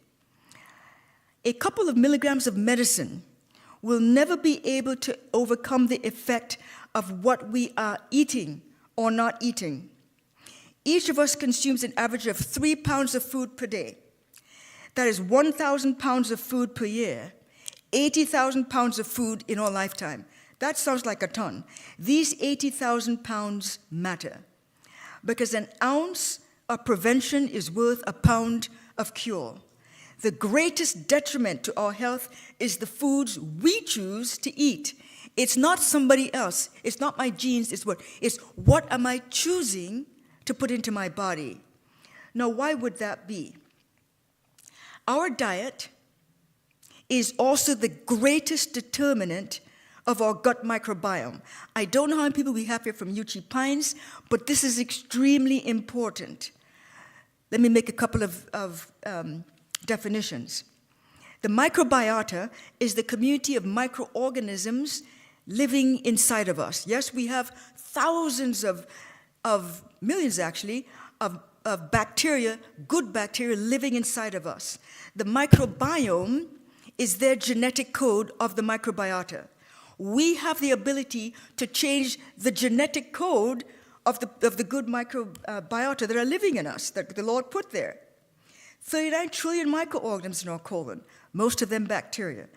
A couple of milligrams of medicine will never be able to overcome the effect of what we are eating or not eating. Each of us consumes an average of 3 pounds of food per day. That is 1,000 pounds of food per year, 80,000 pounds of food in our lifetime. That sounds like a ton. These 80,000 pounds matter because an ounce of prevention is worth a pound of cure. The greatest detriment to our health is the foods we choose to eat. It's not somebody else. It's not my genes. It's what am I choosing to put into my body? Now, why would that be? Our diet is also the greatest determinant of our gut microbiome. I don't know how many people we have here from Uchee Pines, but this is extremely important. Let me make a couple of definitions. The microbiota is the community of microorganisms living inside of us. Yes, we have thousands of millions, actually, of bacteria, good bacteria, living inside of us. The microbiome is their genetic code of the microbiota. We have the ability to change the genetic code of the good microbiota that are living in us, that the Lord put there. 39 trillion microorganisms in our colon, most of them bacteria.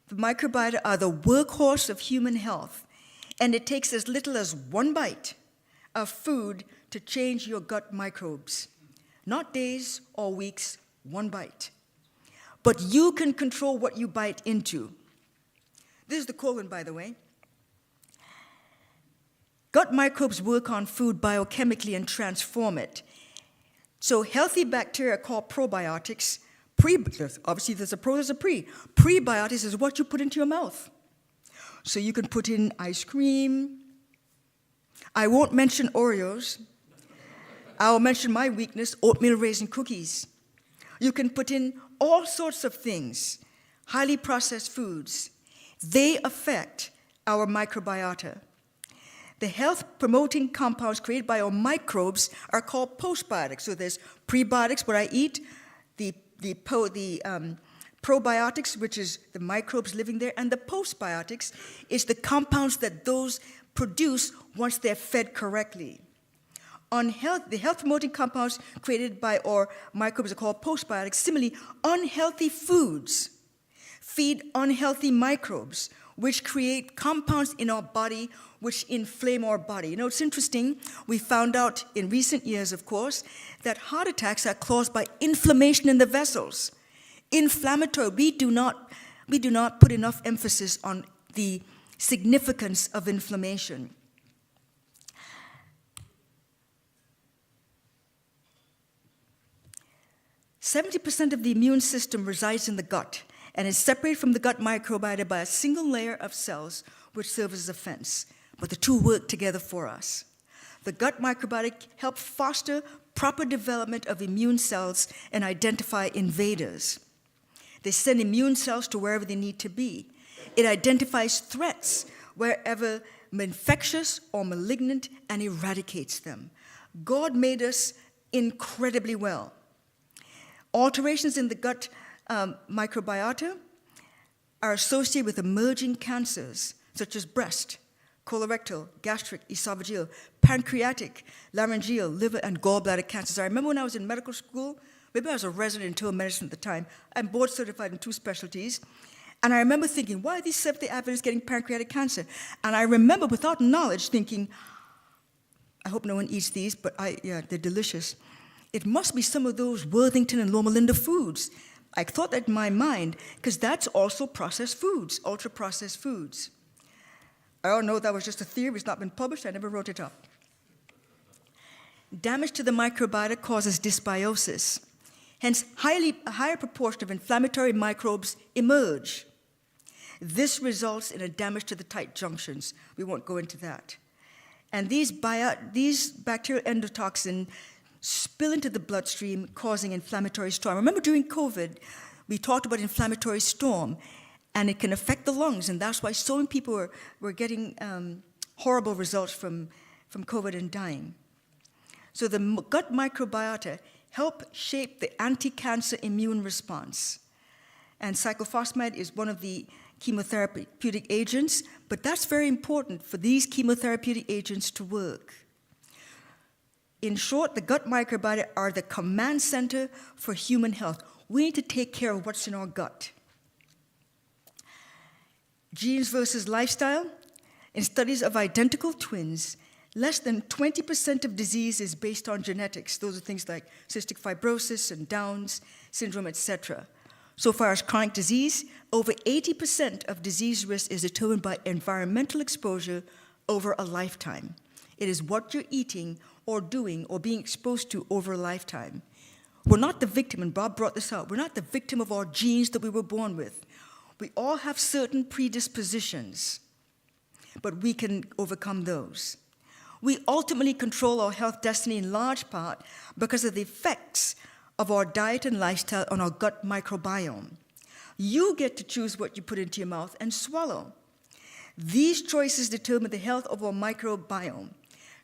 The microbiota are the workhorse of human health, and it takes as little as one bite of food to change your gut microbes. Not days or weeks, one bite. But you can control what you bite into. This is the colon, by the way. Gut microbes work on food biochemically and transform it. So healthy bacteria are called probiotics. Obviously, there's a pro, there's a pre. Prebiotics is what you put into your mouth. So you can put in ice cream. I won't mention Oreos. I'll mention my weakness, oatmeal raisin cookies. You can put in all sorts of things, highly processed foods. They affect our microbiota. The health-promoting compounds created by our microbes are called postbiotics. So there's prebiotics, what I eat, the probiotics, which is the microbes living there, and the postbiotics is the compounds that those produce once they're fed correctly. The health-promoting compounds created by our microbes are called postbiotics. Similarly, unhealthy foods feed unhealthy microbes, which create compounds in our body which inflame our body. You know, it's interesting, we found out in recent years, of course, that heart attacks are caused by inflammation in the vessels. Inflammatory, we do not put enough emphasis on the significance of inflammation. "70% of the immune system resides in the gut and is separated from the gut microbiota by a single layer of cells which serve as a fence. But the two work together for us. The gut microbiota helps foster proper development of immune cells and identify invaders. They send immune cells to wherever they need to be. It identifies threats wherever infectious or malignant and eradicates them. God made us incredibly well. Alterations in the gut microbiota are associated with emerging cancers such as breast, colorectal, gastric, esophageal, pancreatic, laryngeal, liver, and gallbladder cancers. I remember when I was in medical school, maybe I was a resident in internal medicine at the time. I'm board certified in 2 specialties. And I remember thinking, why are these Seventh-day Adventists getting pancreatic cancer? And I remember without knowledge thinking, I hope no one eats these, but they're delicious. It must be some of those Worthington and Loma Linda foods. I thought that in my mind, because that's also processed foods, ultra-processed foods. I don't know, that was just a theory, it's not been published, I never wrote it up. Damage to the microbiota causes dysbiosis. Hence, a higher proportion of inflammatory microbes emerge. This results in a damage to the tight junctions. We won't go into that. And these bacterial endotoxins spill into the bloodstream, causing inflammatory storm. Remember during COVID, we talked about inflammatory storm, and it can affect the lungs, and that's why so many people were getting horrible results from COVID and dying. So the gut microbiota help shape the anti-cancer immune response. And cyclophosphamide is one of the chemotherapeutic agents, but that's very important for these chemotherapeutic agents to work. In short, the gut microbiota are the command center for human health. We need to take care of what's in our gut. Genes versus lifestyle. In studies of identical twins, less than 20% of disease is based on genetics. Those are things like cystic fibrosis and Down's syndrome, etc. So far as chronic disease, over 80% of disease risk is determined by environmental exposure over a lifetime. It is what you're eating or doing or being exposed to over a lifetime. We're not the victim, and Bob brought this out, we're not the victim of our genes that we were born with. We all have certain predispositions, but we can overcome those. We ultimately control our health destiny in large part because of the effects of our diet and lifestyle on our gut microbiome. You get to choose what you put into your mouth and swallow. These choices determine the health of our microbiome.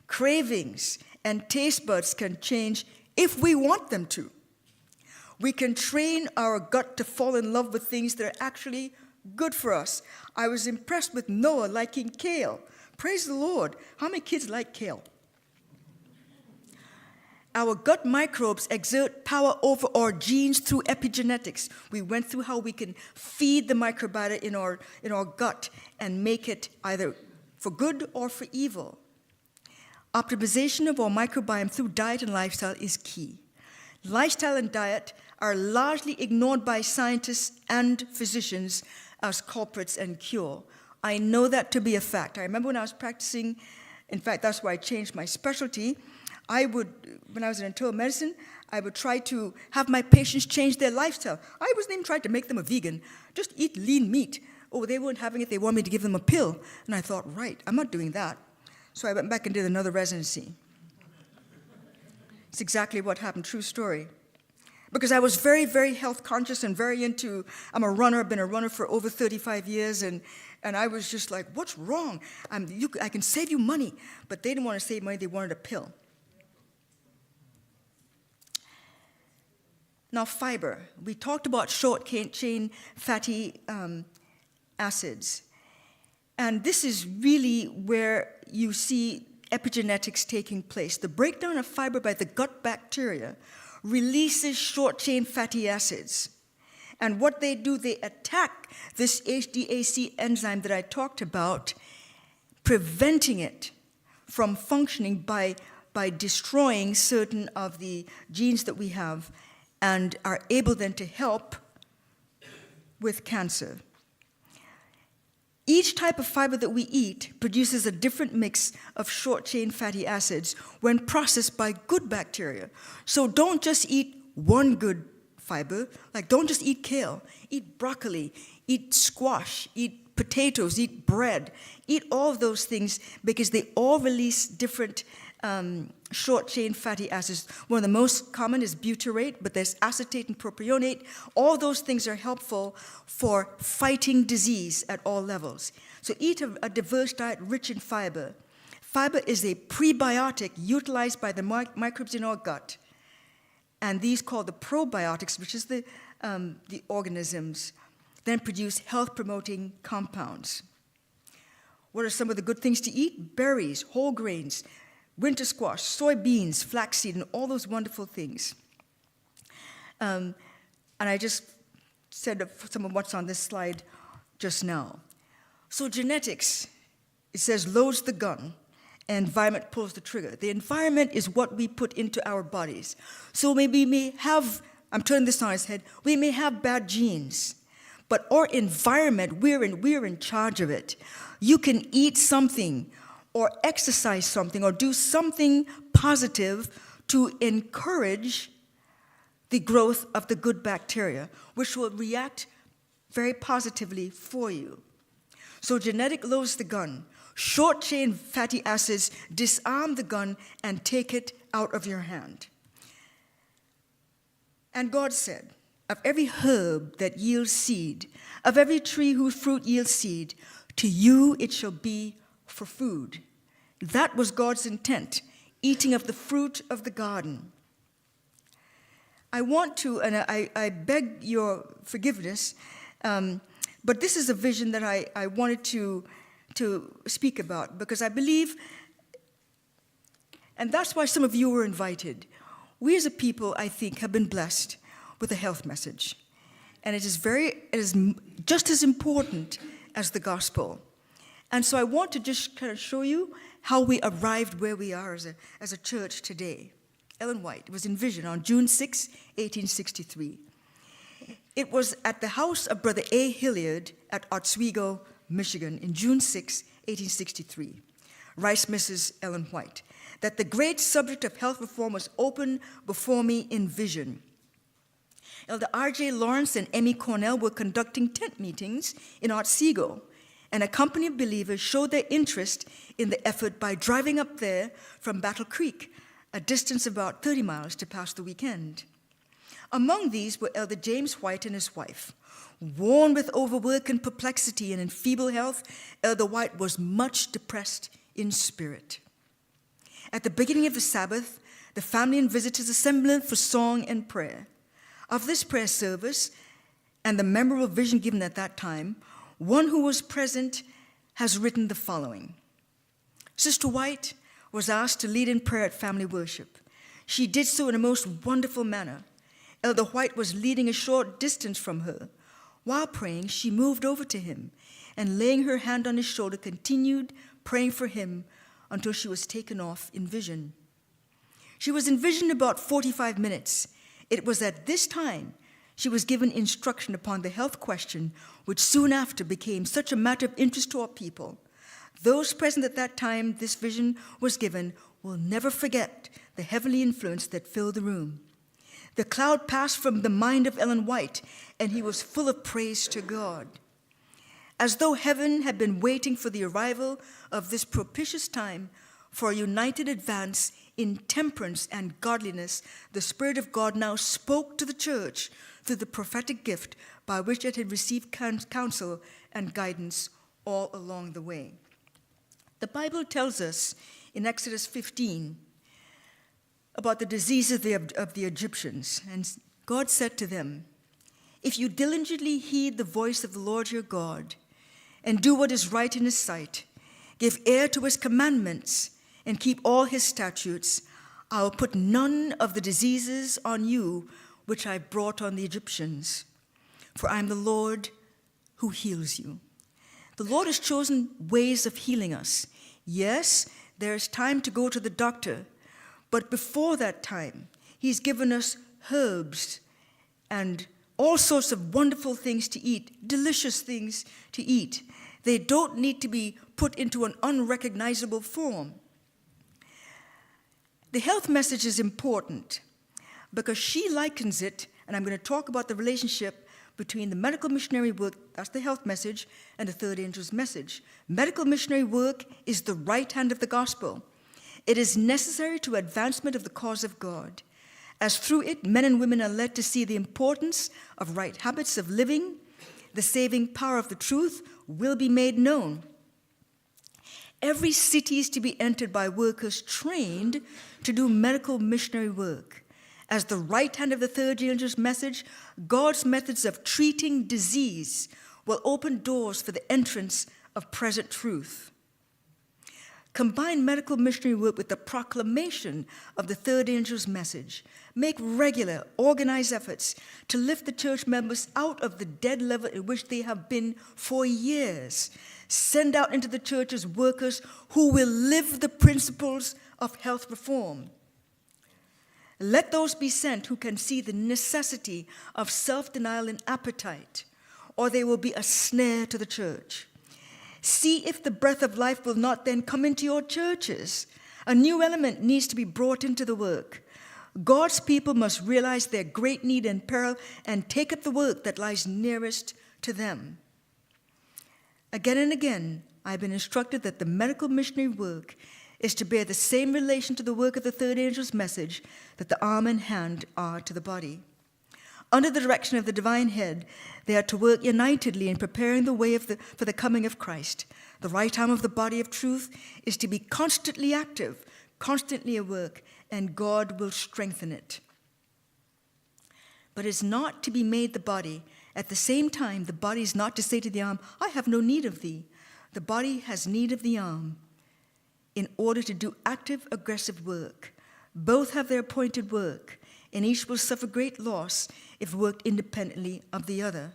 Cravings and taste buds can change if we want them to. We can train our gut to fall in love with things that are actually good for us. I was impressed with Noah liking kale. Praise the Lord. How many kids like kale? Our gut microbes exert power over our genes through epigenetics. We went through how we can feed the microbiota in our gut and make it either for good or for evil. Optimization of our microbiome through diet and lifestyle is key. Lifestyle and diet are largely ignored by scientists and physicians as culprits and cure. I know that to be a fact. I remember when I was practicing, in fact, that's why I changed my specialty. When I was in internal medicine, I would try to have my patients change their lifestyle. I wasn't even trying to make them a vegan. Just eat lean meat. Oh, they weren't having it. They wanted me to give them a pill. And I thought, right, I'm not doing that. So I went back and did another residency. It's exactly what happened, true story. Because I was very, very health conscious and very into, I'm a runner, I've been a runner for over 35 years, and I was just like, what's wrong? I can save you money. But they didn't want to save money, they wanted a pill. Now, fiber. We talked about short-chain fatty acids. And this is really where you see epigenetics taking place. The breakdown of fiber by the gut bacteria releases short-chain fatty acids. And what they do, they attack this HDAC enzyme that I talked about, preventing it from functioning by destroying certain of the genes that we have, and are able then to help with cancer. Each type of fiber that we eat produces a different mix of short-chain fatty acids when processed by good bacteria. So don't just eat one good fiber, like don't just eat kale, eat broccoli, eat squash, eat potatoes, eat bread, eat all of those things because they all release different short-chain fatty acids. One of the most common is butyrate, but there's acetate and propionate. All those things are helpful for fighting disease at all levels. So eat a diverse diet rich in fiber. Fiber is a prebiotic utilized by the microbes in our gut. And these called the probiotics, which is the organisms, then produce health-promoting compounds. What are some of the good things to eat? Berries, whole grains, winter squash, soybeans, flaxseed, and all those wonderful things. And I just said some of what's on this slide just now. So genetics, it says, loads the gun, and environment pulls the trigger. The environment is what we put into our bodies. So maybe we may have, I'm turning this on its head, we may have bad genes, but our environment, we're in charge of it. You can eat something or exercise something or do something positive to encourage the growth of the good bacteria, which will react very positively for you. So genetic loads the gun. Short-chain fatty acids disarm the gun and take it out of your hand. And God said, of every herb that yields seed, of every tree whose fruit yields seed, to you it shall be for food. That was God's intent, eating of the fruit of the garden. I want to, and I beg your forgiveness, but this is a vision that I wanted to speak about, because I believe, and that's why some of you were invited. We as a people, I think, have been blessed with a health message. And it is just as important as the gospel. And so I want to just kind of show you how we arrived where we are as a church today. Ellen White was in vision on June 6, 1863. It was at the house of Brother A. Hilliard at Oswego, Michigan, in June 6, 1863. Writes Mrs. Ellen White, that the great subject of health reform was open before me in vision. Elder R.J. Lawrence and Emmy Cornell were conducting tent meetings in Otsego, and a company of believers showed their interest in the effort by driving up there from Battle Creek, a distance of about 30 miles to pass the weekend. Among these were Elder James White and his wife. Worn with overwork and perplexity and in feeble health, Elder White was much depressed in spirit. At the beginning of the Sabbath, the family and visitors assembled for song and prayer. Of this prayer service and the memorable vision given at that time, one who was present has written the following. Sister White was asked to lead in prayer at family worship. She did so in a most wonderful manner. Elder White was leading a short distance from her. While praying, she moved over to him and, laying her hand on his shoulder, continued praying for him until she was taken off in vision. She was in vision about 45 minutes. It was at this time she was given instruction upon the health question, which soon after became such a matter of interest to our people. Those present at that time this vision was given will never forget the heavenly influence that filled the room. The cloud passed from the mind of Ellen White, and he was full of praise to God. As though heaven had been waiting for the arrival of this propitious time for a united advance in temperance and godliness, the Spirit of God now spoke to the church through the prophetic gift by which it had received counsel and guidance all along the way. The Bible tells us in Exodus 15 about the diseases of the Egyptians, and God said to them, "If you diligently heed the voice of the Lord your God and do what is right in his sight, give ear to his commandments, and keep all his statutes, I will put none of the diseases on you which I brought on the Egyptians, for I am the Lord who heals you." The Lord has chosen ways of healing us. Yes, there is time to go to the doctor, but before that time, he's given us herbs and all sorts of wonderful things to eat, delicious things to eat. They don't need to be put into an unrecognizable form. The health message is important because she likens it, and I'm going to talk about the relationship between the medical missionary work, that's the health message, and the third angel's message. Medical missionary work is the right hand of the gospel. It is necessary to advancement of the cause of God, as through it men and women are led to see the importance of right habits of living. The saving power of the truth will be made known. Every city is to be entered by workers trained to do medical missionary work. As the right hand of the third angel's message, God's methods of treating disease will open doors for the entrance of present truth. Combine medical missionary work with the proclamation of the third angel's message. Make regular, organized efforts to lift the church members out of the dead level in which they have been for years. Send out into the churches workers who will live the principles of health reform. Let those be sent who can see the necessity of self-denial and appetite, or they will be a snare to the church. See if the breath of life will not then come into your churches. A new element needs to be brought into the work. God's people must realize their great need and peril and take up the work that lies nearest to them. Again and again, I've been instructed that the medical missionary work is to bear the same relation to the work of the third angel's message that the arm and hand are to the body. Under the direction of the divine head, they are to work unitedly in preparing the way for the coming of Christ. The right arm of the body of truth is to be constantly active, constantly at work, and God will strengthen it. But it's not to be made the body. At the same time, the body is not to say to the arm, "I have no need of thee." The body has need of the arm in order to do active, aggressive work. Both have their appointed work, and each will suffer great loss if worked independently of the other.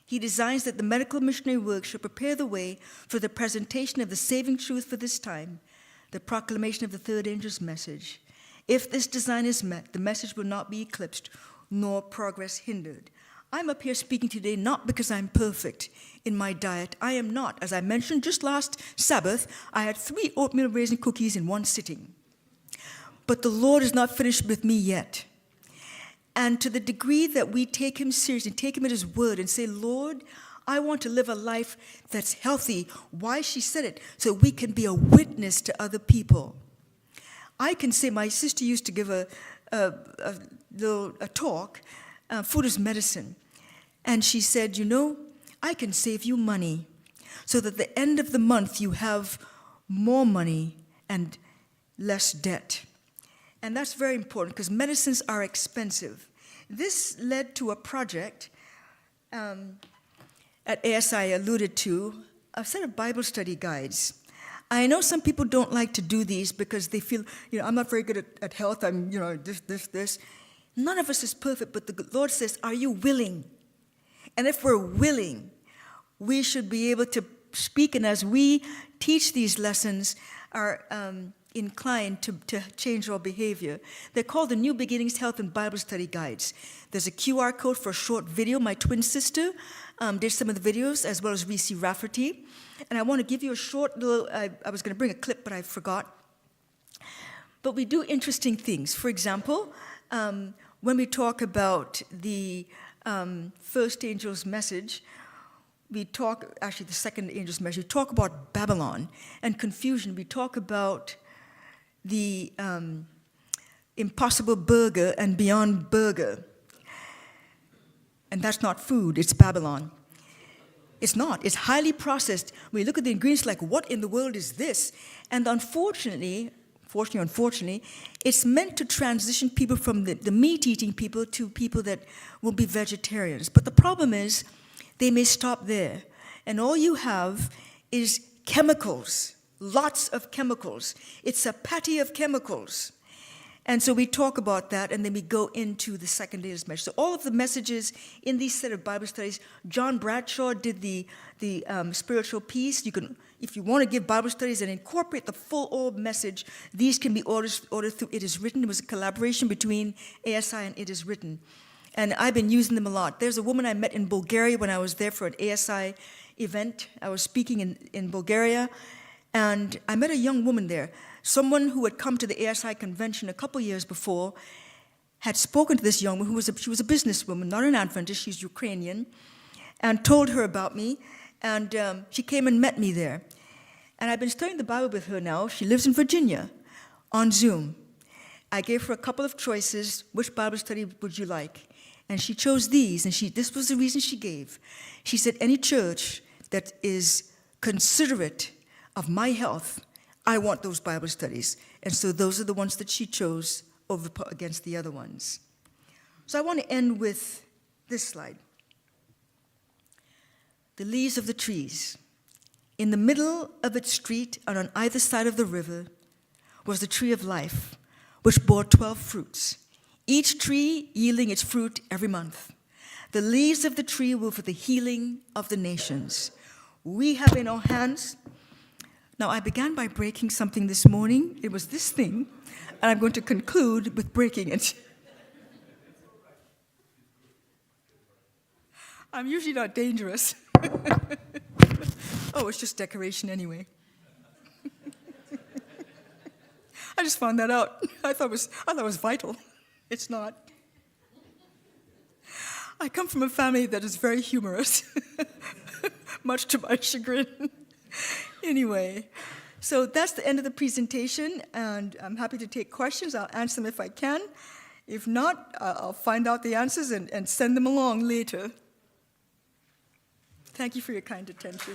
He designs that the medical missionary work should prepare the way for the presentation of the saving truth for this time, the proclamation of the third angel's message. If this design is met, the message will not be eclipsed, nor progress hindered. I'm up here speaking today not because I'm perfect in my diet. I am not. As I mentioned just last Sabbath, I had 3 oatmeal raisin cookies in one sitting. But the Lord is not finished with me yet. And to the degree that we take him seriously, take him at his word and say, Lord, I want to live a life that's healthy. Why she said it? So we can be a witness to other people. I can say, my sister used to give a talk, food is medicine. And she said, I can save you money so that at the end of the month you have more money and less debt. And that's very important because medicines are expensive. This led to a project at ASI I alluded to, a set of Bible study guides. I know some people don't like to do these because they feel, I'm not very good at health, I'm, this. None of us is perfect, but the Lord says, are you willing? And if we're willing, we should be able to speak, and as we teach these lessons, are inclined to change our behavior. They're called the New Beginnings Health and Bible Study Guides. There's a QR code for a short video. My twin sister did some of the videos, as well as Reese Rafferty. And I want to give you a short little, I was going to bring a clip, but I forgot. But we do interesting things. For example, when we talk about the first angel's message, we talk, actually the second angel's message, we talk about Babylon and confusion. We talk about the Impossible Burger and Beyond Burger. And that's not food, it's Babylon. It's not, it's highly processed. When you look at the ingredients, like, what in the world is this? And unfortunately, it's meant to transition people from the meat-eating people to people that will be vegetarians. But the problem is, they may stop there. And all you have is chemicals, lots of chemicals. It's a patty of chemicals. And so we talk about that, and then we go into the second day's message. So all of the messages in these set of Bible studies, John Bradshaw did the spiritual piece. You can, if you want to give Bible studies and incorporate the full orb message, these can be ordered through It Is Written. It was a collaboration between ASI and It Is Written. And I've been using them a lot. There's a woman I met in Bulgaria when I was there for an ASI event. I was speaking in Bulgaria, and I met a young woman there. Someone who had come to the ASI convention a couple years before had spoken to this young woman, she was a businesswoman, not an Adventist, she's Ukrainian, and told her about me, and she came and met me there. And I've been studying the Bible with her now. She lives in Virginia on Zoom. I gave her a couple of choices. Which Bible study would you like? And she chose these, and this was the reason she gave. She said, any church that is considerate of my health, I want those Bible studies. And so those are the ones that she chose against the other ones. So I want to end with this slide. The leaves of the trees. In the middle of its street and on either side of the river was the tree of life, which bore 12 fruits, each tree yielding its fruit every month. The leaves of the tree were for the healing of the nations. We have in our hands. Now, I began by breaking something this morning. It was this thing, and I'm going to conclude with breaking it. I'm usually not dangerous. Oh, it's just decoration anyway. I just found that out. I thought it was vital. It's not. I come from a family that is very humorous, much to my chagrin. Anyway, so that's the end of the presentation, and I'm happy to take questions. I'll answer them if I can. If not, I'll find out the answers and send them along later. Thank you for your kind attention.